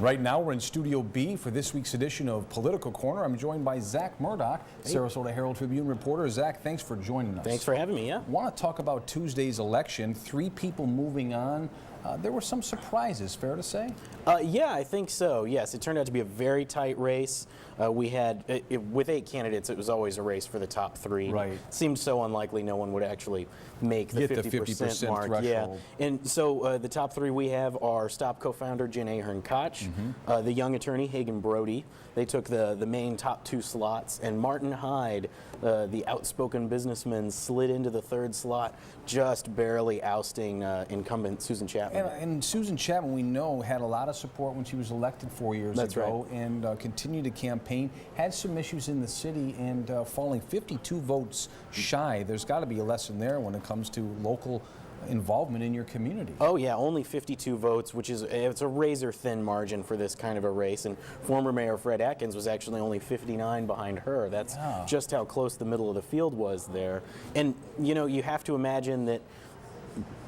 Right now, we're in Studio B for this week's edition of Political Corner. I'm joined by Zach Murdoch, Sarasota Herald Tribune reporter. Zach, thanks for joining us. Thanks for having me, yeah. I want to talk about Tuesday's election. 3 people moving on. There were some surprises, fair to say? Yeah, I think so. Yes, it turned out to be a very tight race. We had, with 8 candidates, it was always a race for the top 3. Right. It seemed so unlikely no one would actually make the 50% mark. threshold. Yeah. And so the top 3 we have are Stop co-founder Jen Ahern-Koch, the young attorney Hagen Brody. They took the main top 2 slots, and Martin Hyde, the outspoken businessman, slid into the 3rd slot, just barely ousting incumbent Susan Chapman. And Susan Chapman, we know, had a lot of support when she was elected 4 years ago, right. and continued to campaign. Had some issues in the city, and falling 52 votes shy. There's got to be a lesson there when it comes to local involvement in your community. Oh yeah, only 52 votes, which is it's a razor-thin margin for this kind of a race. And former Mayor Fred Atkins was actually only 59 behind her. That's just how close the middle of the field was there. And you know, you have to imagine that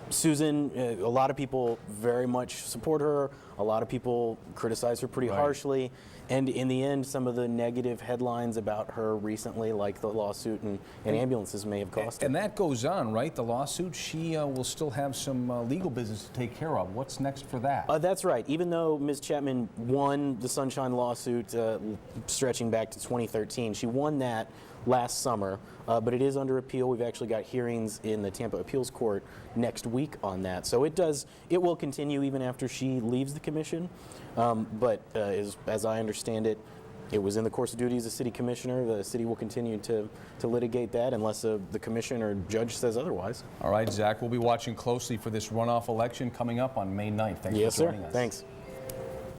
Susan, a lot of people very much support her. A lot of people criticize her pretty harshly. And in the end, some of the negative headlines about her recently, like the lawsuit and ambulances, may have cost her. And that goes on, right? The lawsuit, she will still have some legal business to take care of. What's next for that? That's right. Even though Ms. Chapman won the Sunshine lawsuit stretching back to 2013, she won that last summer, but it is under appeal. We've actually got hearings in the Tampa Appeals Court next week on that. So it will continue even after she leaves the commission. But as I understand it, it was in the course of duty as a city commissioner. The city will continue to litigate that unless the commission or judge says otherwise. All right, Zach, we'll be watching closely for this runoff election coming up on May 9th. Thanks for joining us. Thanks.